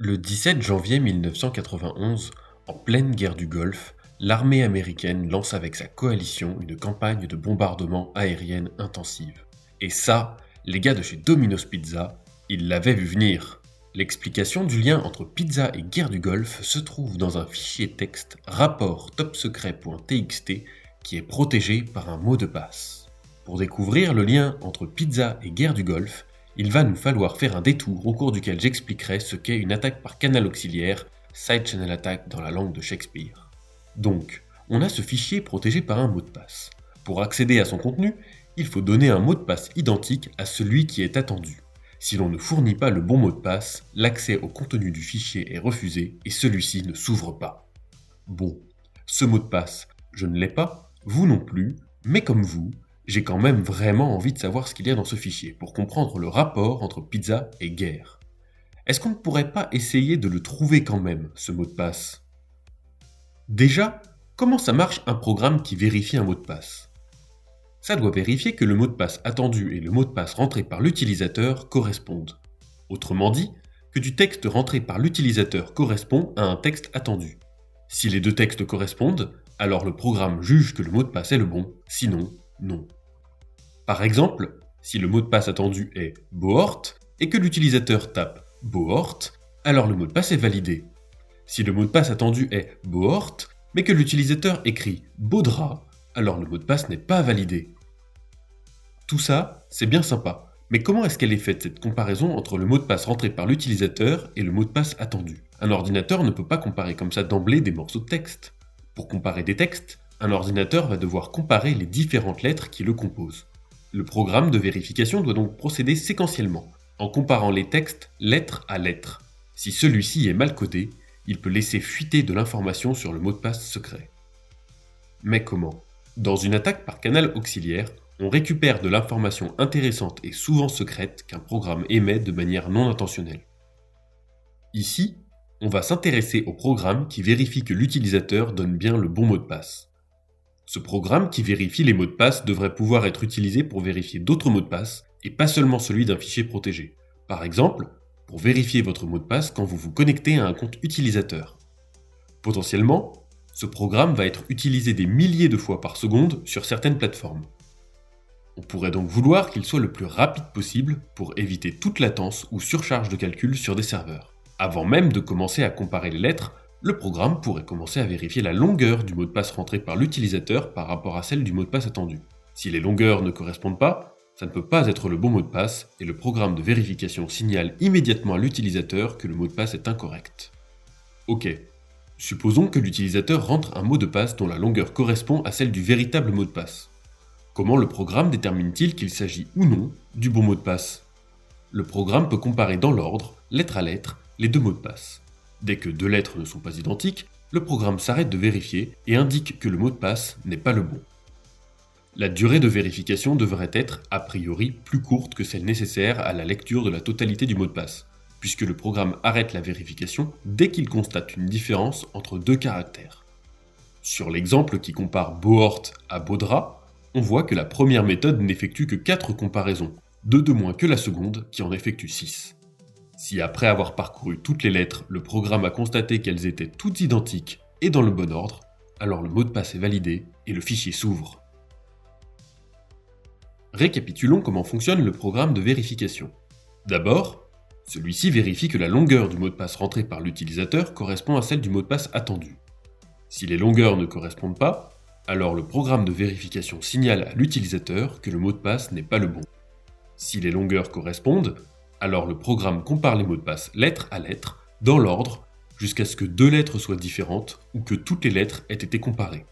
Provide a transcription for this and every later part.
Le 17 janvier 1991, en pleine guerre du Golfe, l'armée américaine lance avec sa coalition une campagne de bombardement aérienne intensive. Et ça, les gars de chez Domino's Pizza, ils l'avaient vu venir. L'explication du lien entre pizza et guerre du Golfe se trouve dans un fichier texte rapport topsecret.txt qui est protégé par un mot de passe. Pour découvrir le lien entre pizza et guerre du Golfe, il va nous falloir faire un détour au cours duquel j'expliquerai ce qu'est une attaque par canal auxiliaire, Side Channel Attack dans la langue de Shakespeare. Donc, on a ce fichier protégé par un mot de passe. Pour accéder à son contenu, il faut donner un mot de passe identique à celui qui est attendu. Si l'on ne fournit pas le bon mot de passe, l'accès au contenu du fichier est refusé et celui-ci ne s'ouvre pas. Bon, ce mot de passe, je ne l'ai pas, vous non plus, mais comme vous, j'ai quand même vraiment envie de savoir ce qu'il y a dans ce fichier pour comprendre le rapport entre pizza et guerre. Est-ce qu'on ne pourrait pas essayer de le trouver quand même, ce mot de passe ? Déjà, comment ça marche un programme qui vérifie un mot de passe ? Ça doit vérifier que le mot de passe attendu et le mot de passe rentré par l'utilisateur correspondent. Autrement dit, que du texte rentré par l'utilisateur correspond à un texte attendu. Si les deux textes correspondent, alors le programme juge que le mot de passe est le bon, sinon, non. Par exemple, si le mot de passe attendu est Bohort et que l'utilisateur tape Bohort, alors le mot de passe est validé. Si le mot de passe attendu est Bohort, mais que l'utilisateur écrit Baudra, alors le mot de passe n'est pas validé. Tout ça, c'est bien sympa, mais comment est-ce qu'elle est faite cette comparaison entre le mot de passe rentré par l'utilisateur et le mot de passe attendu ? Un ordinateur ne peut pas comparer comme ça d'emblée des morceaux de texte. Pour comparer des textes, un ordinateur va devoir comparer les différentes lettres qui le composent. Le programme de vérification doit donc procéder séquentiellement, en comparant les textes lettre à lettre. Si celui-ci est mal codé, il peut laisser fuiter de l'information sur le mot de passe secret. Mais comment ? Dans une attaque par canal auxiliaire, on récupère de l'information intéressante et souvent secrète qu'un programme émet de manière non intentionnelle. Ici, on va s'intéresser au programme qui vérifie que l'utilisateur donne bien le bon mot de passe. Ce programme qui vérifie les mots de passe devrait pouvoir être utilisé pour vérifier d'autres mots de passe et pas seulement celui d'un fichier protégé. Par exemple, pour vérifier votre mot de passe quand vous vous connectez à un compte utilisateur. Potentiellement, ce programme va être utilisé des milliers de fois par seconde sur certaines plateformes. On pourrait donc vouloir qu'il soit le plus rapide possible pour éviter toute latence ou surcharge de calcul sur des serveurs. Avant même de commencer à comparer les lettres, le programme pourrait commencer à vérifier la longueur du mot de passe rentré par l'utilisateur par rapport à celle du mot de passe attendu. Si les longueurs ne correspondent pas, ça ne peut pas être le bon mot de passe et le programme de vérification signale immédiatement à l'utilisateur que le mot de passe est incorrect. Ok, supposons que l'utilisateur rentre un mot de passe dont la longueur correspond à celle du véritable mot de passe. Comment le programme détermine-t-il qu'il s'agit ou non du bon mot de passe ? Le programme peut comparer dans l'ordre, lettre à lettre, les deux mots de passe. Dès que deux lettres ne sont pas identiques, le programme s'arrête de vérifier et indique que le mot de passe n'est pas le bon. La durée de vérification devrait être, a priori, plus courte que celle nécessaire à la lecture de la totalité du mot de passe, puisque le programme arrête la vérification dès qu'il constate une différence entre deux caractères. Sur l'exemple qui compare Bohort à Baudra, on voit que la première méthode n'effectue que 4 comparaisons, 2 de moins que la seconde qui en effectue 6. Si après avoir parcouru toutes les lettres, le programme a constaté qu'elles étaient toutes identiques et dans le bon ordre, alors le mot de passe est validé et le fichier s'ouvre. Récapitulons comment fonctionne le programme de vérification. D'abord, celui-ci vérifie que la longueur du mot de passe rentré par l'utilisateur correspond à celle du mot de passe attendu. Si les longueurs ne correspondent pas, alors le programme de vérification signale à l'utilisateur que le mot de passe n'est pas le bon. Si les longueurs correspondent, alors le programme compare les mots de passe lettre à lettre, dans l'ordre, jusqu'à ce que 2 lettres soient différentes ou que toutes les lettres aient été comparées.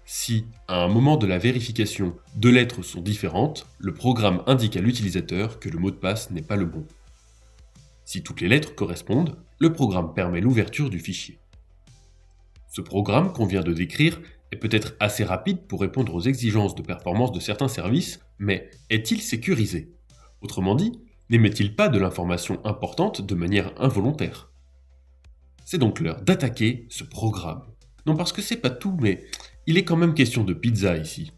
Si, à un moment de la vérification, 2 lettres sont différentes, le programme indique à l'utilisateur que le mot de passe n'est pas le bon. Si toutes les lettres correspondent, le programme permet l'ouverture du fichier. Ce programme qu'on vient de décrire est peut-être assez rapide pour répondre aux exigences de performance de certains services, mais est-il sécurisé ? Autrement dit, n'émet-il pas de l'information importante de manière involontaire ? C'est donc l'heure d'attaquer ce programme. Non parce que c'est pas tout, mais il est quand même question de pizza ici.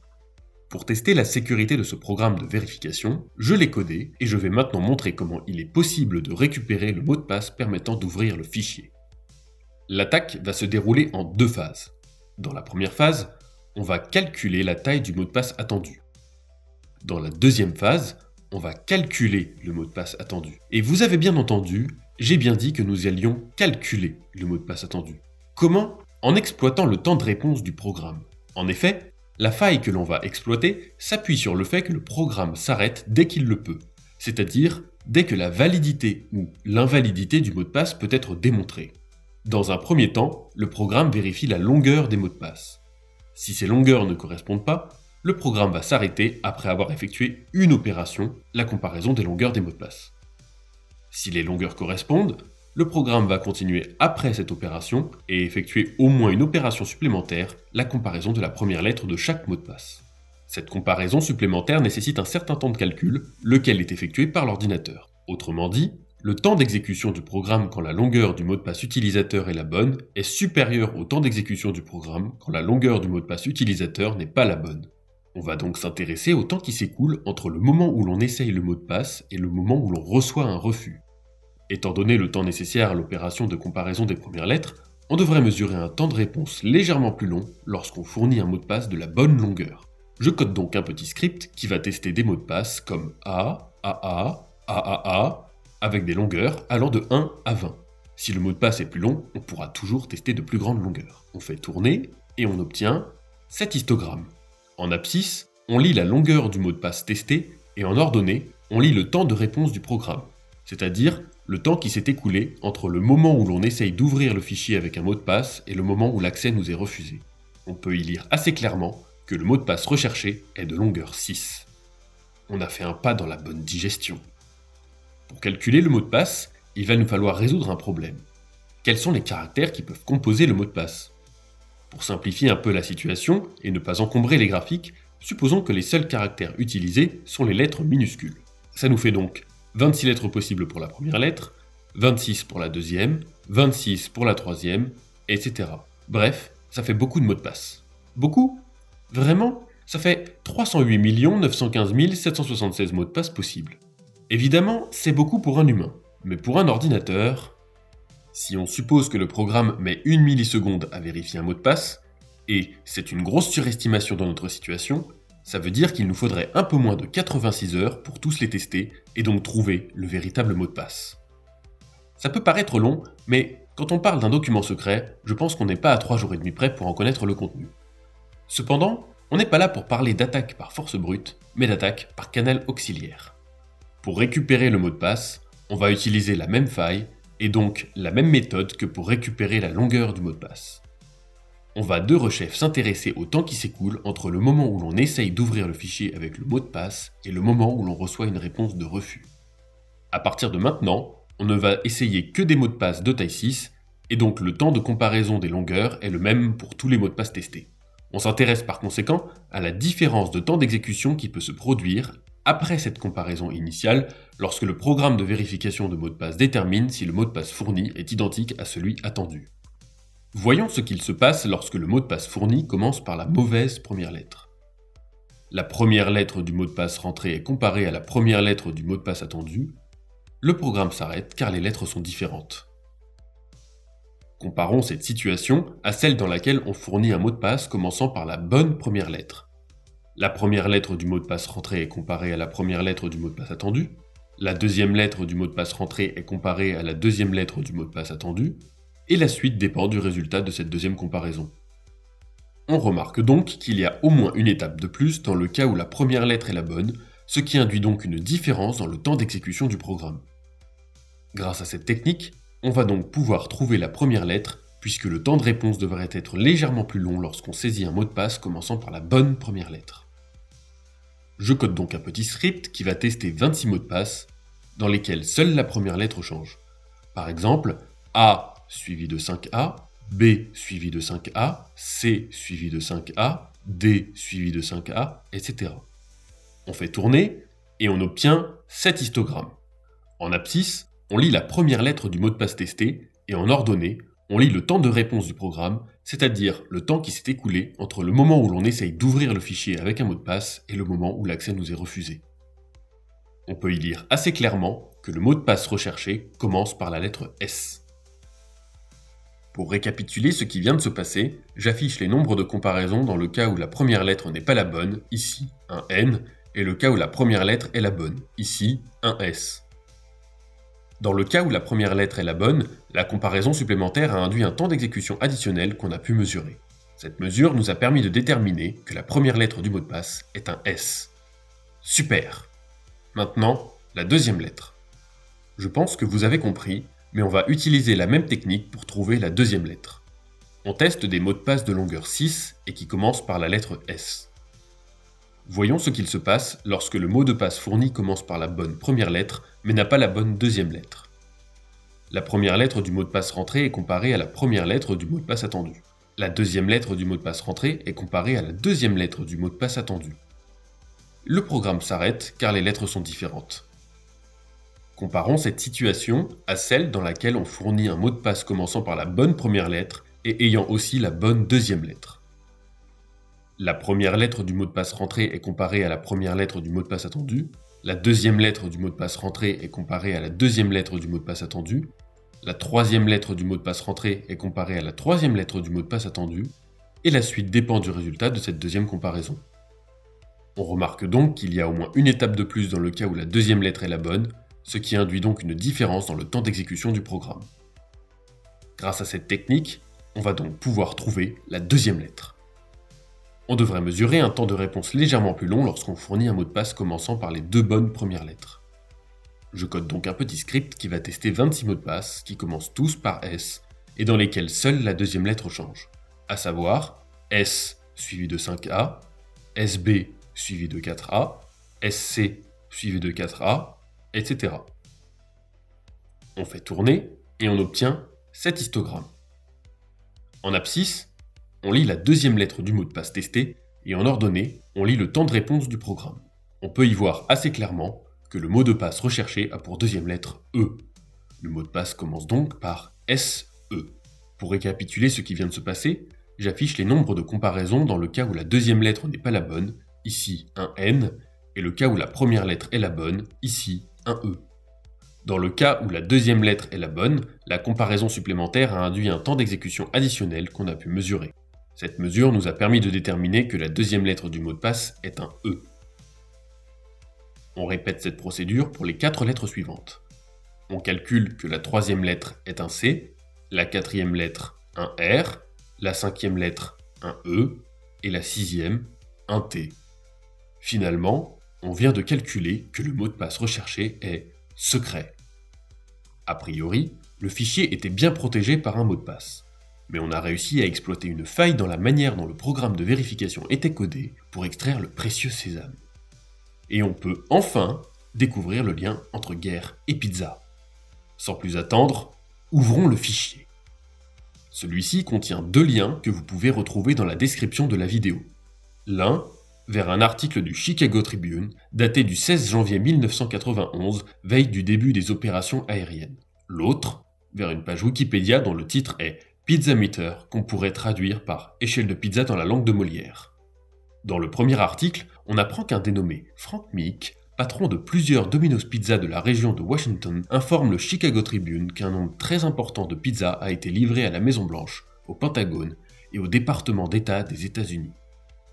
Pour tester la sécurité de ce programme de vérification, je l'ai codé et je vais maintenant montrer comment il est possible de récupérer le mot de passe permettant d'ouvrir le fichier. L'attaque va se dérouler en 2 phases. Dans la première phase, on va calculer la taille du mot de passe attendu. Dans la deuxième phase, on va calculer le mot de passe attendu. Et vous avez bien entendu, j'ai bien dit que nous allions calculer le mot de passe attendu. Comment ? En exploitant le temps de réponse du programme. En effet, la faille que l'on va exploiter s'appuie sur le fait que le programme s'arrête dès qu'il le peut, c'est-à-dire dès que la validité ou l'invalidité du mot de passe peut être démontrée. Dans un premier temps, le programme vérifie la longueur des mots de passe. Si ces longueurs ne correspondent pas, le programme va s'arrêter après avoir effectué une opération, la comparaison des longueurs des mots de passe. Si les longueurs correspondent, le programme va continuer après cette opération et effectuer au moins une opération supplémentaire, la comparaison de la première lettre de chaque mot de passe. Cette comparaison supplémentaire nécessite un certain temps de calcul, lequel est effectué par l'ordinateur. Autrement dit, le temps d'exécution du programme quand la longueur du mot de passe utilisateur est la bonne est supérieur au temps d'exécution du programme quand la longueur du mot de passe utilisateur n'est pas la bonne. On va donc s'intéresser au temps qui s'écoule entre le moment où l'on essaye le mot de passe et le moment où l'on reçoit un refus. Étant donné le temps nécessaire à l'opération de comparaison des premières lettres, on devrait mesurer un temps de réponse légèrement plus long lorsqu'on fournit un mot de passe de la bonne longueur. Je code donc un petit script qui va tester des mots de passe comme A, AA, AAA, avec des longueurs allant de 1 à 20. Si le mot de passe est plus long, on pourra toujours tester de plus grandes longueurs. On fait tourner et on obtient cet histogramme. En abscisse, on lit la longueur du mot de passe testé et en ordonnée, on lit le temps de réponse du programme, c'est-à-dire le temps qui s'est écoulé entre le moment où l'on essaye d'ouvrir le fichier avec un mot de passe et le moment où l'accès nous est refusé. On peut y lire assez clairement que le mot de passe recherché est de longueur 6. On a fait un pas dans la bonne digestion. Pour calculer le mot de passe, il va nous falloir résoudre un problème. Quels sont les caractères qui peuvent composer le mot de passe ? Pour simplifier un peu la situation et ne pas encombrer les graphiques, supposons que les seuls caractères utilisés sont les lettres minuscules. Ça nous fait donc 26 lettres possibles pour la première lettre, 26 pour la deuxième, 26 pour la troisième, etc. Bref, ça fait beaucoup de mots de passe. Beaucoup ? Vraiment ? Ça fait 308 915 776 mots de passe possibles. Évidemment, c'est beaucoup pour un humain, mais pour un ordinateur, si on suppose que le programme met 1 milliseconde à vérifier un mot de passe, et c'est une grosse surestimation dans notre situation, ça veut dire qu'il nous faudrait un peu moins de 86 heures pour tous les tester et donc trouver le véritable mot de passe. Ça peut paraître long, mais quand on parle d'un document secret, je pense qu'on n'est pas à 3 jours et demi près pour en connaître le contenu. Cependant, on n'est pas là pour parler d'attaque par force brute, mais d'attaque par canal auxiliaire. Pour récupérer le mot de passe, on va utiliser la même faille et donc la même méthode que pour récupérer la longueur du mot de passe. On va de rechef s'intéresser au temps qui s'écoule entre le moment où l'on essaye d'ouvrir le fichier avec le mot de passe et le moment où l'on reçoit une réponse de refus. À partir de maintenant, on ne va essayer que des mots de passe de taille 6, et donc le temps de comparaison des longueurs est le même pour tous les mots de passe testés. On s'intéresse par conséquent à la différence de temps d'exécution qui peut se produire après cette comparaison initiale lorsque le programme de vérification de mots de passe détermine si le mot de passe fourni est identique à celui attendu. Voyons ce qu'il se passe lorsque le mot de passe fourni commence par la mauvaise première lettre. La première lettre du mot de passe rentré est comparée à la première lettre du mot de passe attendu. Le programme s'arrête car les lettres sont différentes. Comparons cette situation à celle dans laquelle on fournit un mot de passe commençant par la bonne première lettre. La première lettre du mot de passe rentré est comparée à la première lettre du mot de passe attendu. La deuxième lettre du mot de passe rentré est comparée à la deuxième lettre du mot de passe attendu. Et la suite dépend du résultat de cette deuxième comparaison. On remarque donc qu'il y a au moins une étape de plus dans le cas où la première lettre est la bonne, ce qui induit donc une différence dans le temps d'exécution du programme. Grâce à cette technique, on va donc pouvoir trouver la première lettre, puisque le temps de réponse devrait être légèrement plus long lorsqu'on saisit un mot de passe commençant par la bonne première lettre. Je code donc un petit script qui va tester 26 mots de passe, dans lesquels seule la première lettre change. Par exemple, A suivi de 5A, B suivi de 5A, C suivi de 5A, D suivi de 5A, etc. On fait tourner et on obtient cet histogramme. En abscisse, on lit la première lettre du mot de passe testé et en ordonnée, on lit le temps de réponse du programme c'est-à-dire le temps qui s'est écoulé entre le moment où l'on essaye d'ouvrir le fichier avec un mot de passe et le moment où l'accès nous est refusé. On peut y lire assez clairement que le mot de passe recherché commence par la lettre S. Pour récapituler ce qui vient de se passer, j'affiche les nombres de comparaison dans le cas où la première lettre n'est pas la bonne, ici un N, et le cas où la première lettre est la bonne, ici un S. Dans le cas où la première lettre est la bonne, la comparaison supplémentaire a induit un temps d'exécution additionnel qu'on a pu mesurer. Cette mesure nous a permis de déterminer que la première lettre du mot de passe est un S. Super! Maintenant, la deuxième lettre. Je pense que vous avez compris, mais on va utiliser la même technique pour trouver la deuxième lettre. On teste des mots de passe de longueur 6 et qui commencent par la lettre S. Voyons ce qu'il se passe lorsque le mot de passe fourni commence par la bonne première lettre, mais n'a pas la bonne deuxième lettre. La première lettre du mot de passe rentré est comparée à la première lettre du mot de passe attendu. La deuxième lettre du mot de passe rentré est comparée à la deuxième lettre du mot de passe attendu. Le programme s'arrête car les lettres sont différentes. Comparons cette situation à celle dans laquelle on fournit un mot de passe commençant par la bonne première lettre et ayant aussi la bonne deuxième lettre. La première lettre du mot de passe rentré est comparée à la première lettre du mot de passe attendu, la deuxième lettre du mot de passe rentré est comparée à la deuxième lettre du mot de passe attendu, la troisième lettre du mot de passe rentré est comparée à la troisième lettre du mot de passe attendu, et la suite dépend du résultat de cette deuxième comparaison. On remarque donc qu'il y a au moins une étape de plus dans le cas où la deuxième lettre est la bonne, ce qui induit donc une différence dans le temps d'exécution du programme. Grâce à cette technique, on va donc pouvoir trouver la deuxième lettre. On devrait mesurer un temps de réponse légèrement plus long lorsqu'on fournit un mot de passe commençant par les deux bonnes premières lettres. Je code donc un petit script qui va tester 26 mots de passe qui commencent tous par S et dans lesquels seule la deuxième lettre change, à savoir S suivi de 5A, SB suivi de 4A, SC suivi de 4A, etc. On fait tourner et on obtient cet histogramme. En abscisse, on lit la deuxième lettre du mot de passe testé et en ordonnée, on lit le temps de réponse du programme. On peut y voir assez clairement que le mot de passe recherché a pour deuxième lettre E. Le mot de passe commence donc par SE. Pour récapituler ce qui vient de se passer, j'affiche les nombres de comparaison dans le cas où la deuxième lettre n'est pas la bonne, ici un N, et le cas où la première lettre est la bonne, ici un E. Dans le cas où la deuxième lettre est la bonne, la comparaison supplémentaire a induit un temps d'exécution additionnel qu'on a pu mesurer. Cette mesure nous a permis de déterminer que la deuxième lettre du mot de passe est un E. On répète cette procédure pour les 4 lettres suivantes. On calcule que la troisième lettre est un C, la quatrième lettre un R, la cinquième lettre un E et la sixième un T. Finalement, on vient de calculer que le mot de passe recherché est secret. A priori, le fichier était bien protégé par un mot de passe, mais on a réussi à exploiter une faille dans la manière dont le programme de vérification était codé pour extraire le précieux sésame. Et on peut enfin découvrir le lien entre guerre et pizza. Sans plus attendre, ouvrons le fichier. Celui-ci contient 2 liens que vous pouvez retrouver dans la description de la vidéo. L'un vers un article du Chicago Tribune daté du 16 janvier 1991, veille du début des opérations aériennes. L'autre vers une page Wikipédia dont le titre est Pizza Meter, qu'on pourrait traduire par échelle de pizza dans la langue de Molière. Dans le premier article, on apprend qu'un dénommé Frank Meek, patron de plusieurs Domino's Pizza de la région de Washington, informe le Chicago Tribune qu'un nombre très important de pizzas a été livré à la Maison-Blanche, au Pentagone et au département d'État des États-Unis.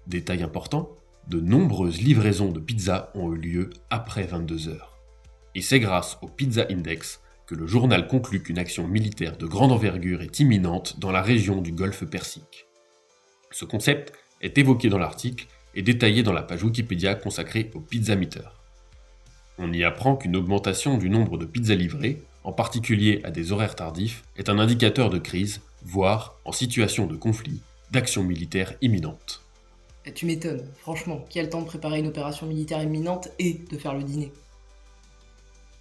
Détail important, de nombreuses livraisons de pizzas ont eu lieu après 22 heures. Et c'est grâce au Pizza Index que le journal conclut qu'une action militaire de grande envergure est imminente dans la région du Golfe Persique. Ce concept est évoqué dans l'article et détaillé dans la page Wikipédia consacrée au Pizza Meter. On y apprend qu'une augmentation du nombre de pizzas livrées, en particulier à des horaires tardifs, est un indicateur de crise, voire, en situation de conflit, d'action militaire imminente. Tu m'étonnes, franchement, qui a le temps de préparer une opération militaire imminente et de faire le dîner?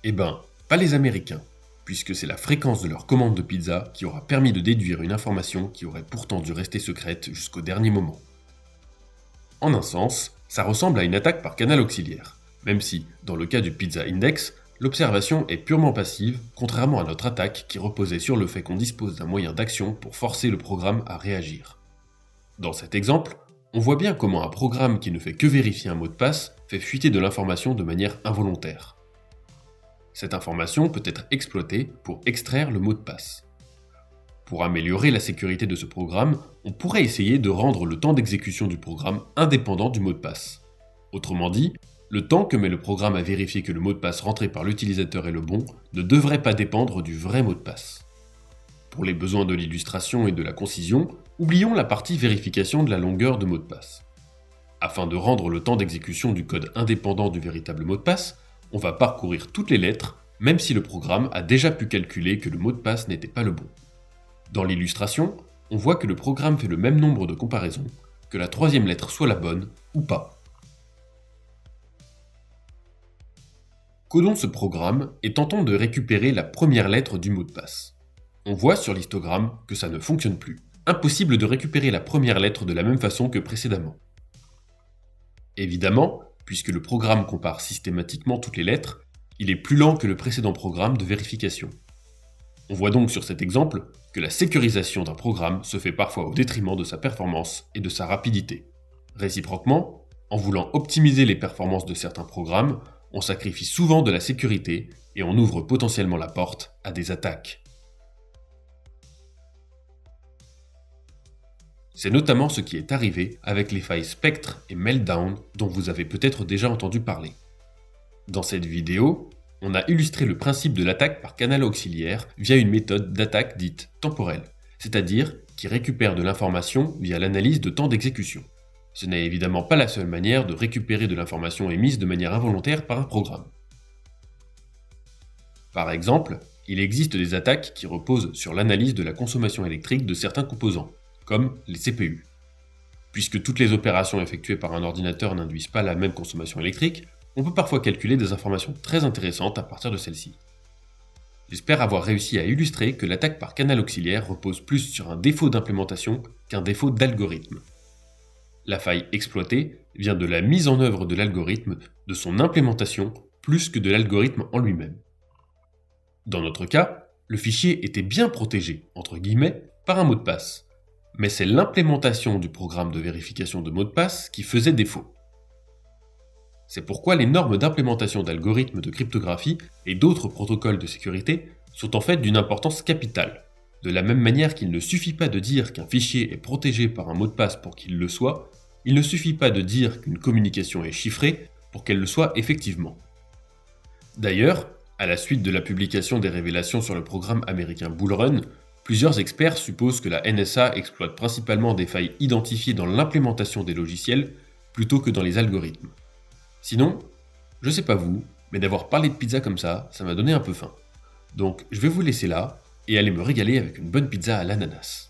Eh ben, pas les Américains, puisque c'est la fréquence de leur commande de pizza qui aura permis de déduire une information qui aurait pourtant dû rester secrète jusqu'au dernier moment. En un sens, ça ressemble à une attaque par canal auxiliaire, même si, dans le cas du Pizza Index, l'observation est purement passive, contrairement à notre attaque qui reposait sur le fait qu'on dispose d'un moyen d'action pour forcer le programme à réagir. Dans cet exemple, on voit bien comment un programme qui ne fait que vérifier un mot de passe fait fuiter de l'information de manière involontaire. Cette information peut être exploitée pour extraire le mot de passe. Pour améliorer la sécurité de ce programme, on pourrait essayer de rendre le temps d'exécution du programme indépendant du mot de passe. Autrement dit, le temps que met le programme à vérifier que le mot de passe rentré par l'utilisateur est le bon ne devrait pas dépendre du vrai mot de passe. Pour les besoins de l'illustration et de la concision, oublions la partie vérification de la longueur de mot de passe. Afin de rendre le temps d'exécution du code indépendant du véritable mot de passe, on va parcourir toutes les lettres, même si le programme a déjà pu calculer que le mot de passe n'était pas le bon. Dans l'illustration, on voit que le programme fait le même nombre de comparaisons, que la troisième lettre soit la bonne ou pas. Codons ce programme et tentons de récupérer la première lettre du mot de passe. On voit sur l'histogramme que ça ne fonctionne plus. Impossible de récupérer la première lettre de la même façon que précédemment. Évidemment, puisque le programme compare systématiquement toutes les lettres, il est plus lent que le précédent programme de vérification. On voit donc sur cet exemple que la sécurisation d'un programme se fait parfois au détriment de sa performance et de sa rapidité. Réciproquement, en voulant optimiser les performances de certains programmes, on sacrifie souvent de la sécurité et on ouvre potentiellement la porte à des attaques. C'est notamment ce qui est arrivé avec les failles Spectre et Meltdown dont vous avez peut-être déjà entendu parler. Dans cette vidéo, on a illustré le principe de l'attaque par canal auxiliaire via une méthode d'attaque dite temporelle, c'est-à-dire qui récupère de l'information via l'analyse de temps d'exécution. Ce n'est évidemment pas la seule manière de récupérer de l'information émise de manière involontaire par un programme. Par exemple, il existe des attaques qui reposent sur l'analyse de la consommation électrique de certains composants, comme les CPU. Puisque toutes les opérations effectuées par un ordinateur n'induisent pas la même consommation électrique, on peut parfois calculer des informations très intéressantes à partir de celles-ci. J'espère avoir réussi à illustrer que l'attaque par canal auxiliaire repose plus sur un défaut d'implémentation qu'un défaut d'algorithme. La faille exploitée vient de la mise en œuvre de l'algorithme, de son implémentation, plus que de l'algorithme en lui-même. Dans notre cas, le fichier était bien protégé, entre guillemets, par un mot de passe. Mais c'est l'implémentation du programme de vérification de mots de passe qui faisait défaut. C'est pourquoi les normes d'implémentation d'algorithmes de cryptographie et d'autres protocoles de sécurité sont en fait d'une importance capitale. De la même manière qu'il ne suffit pas de dire qu'un fichier est protégé par un mot de passe pour qu'il le soit, il ne suffit pas de dire qu'une communication est chiffrée pour qu'elle le soit effectivement. D'ailleurs, à la suite de la publication des révélations sur le programme américain Bull Run, plusieurs experts supposent que la NSA exploite principalement des failles identifiées dans l'implémentation des logiciels plutôt que dans les algorithmes. Sinon, je sais pas vous, mais d'avoir parlé de pizza comme ça m'a donné un peu faim. Donc je vais vous laisser là et aller me régaler avec une bonne pizza à l'ananas.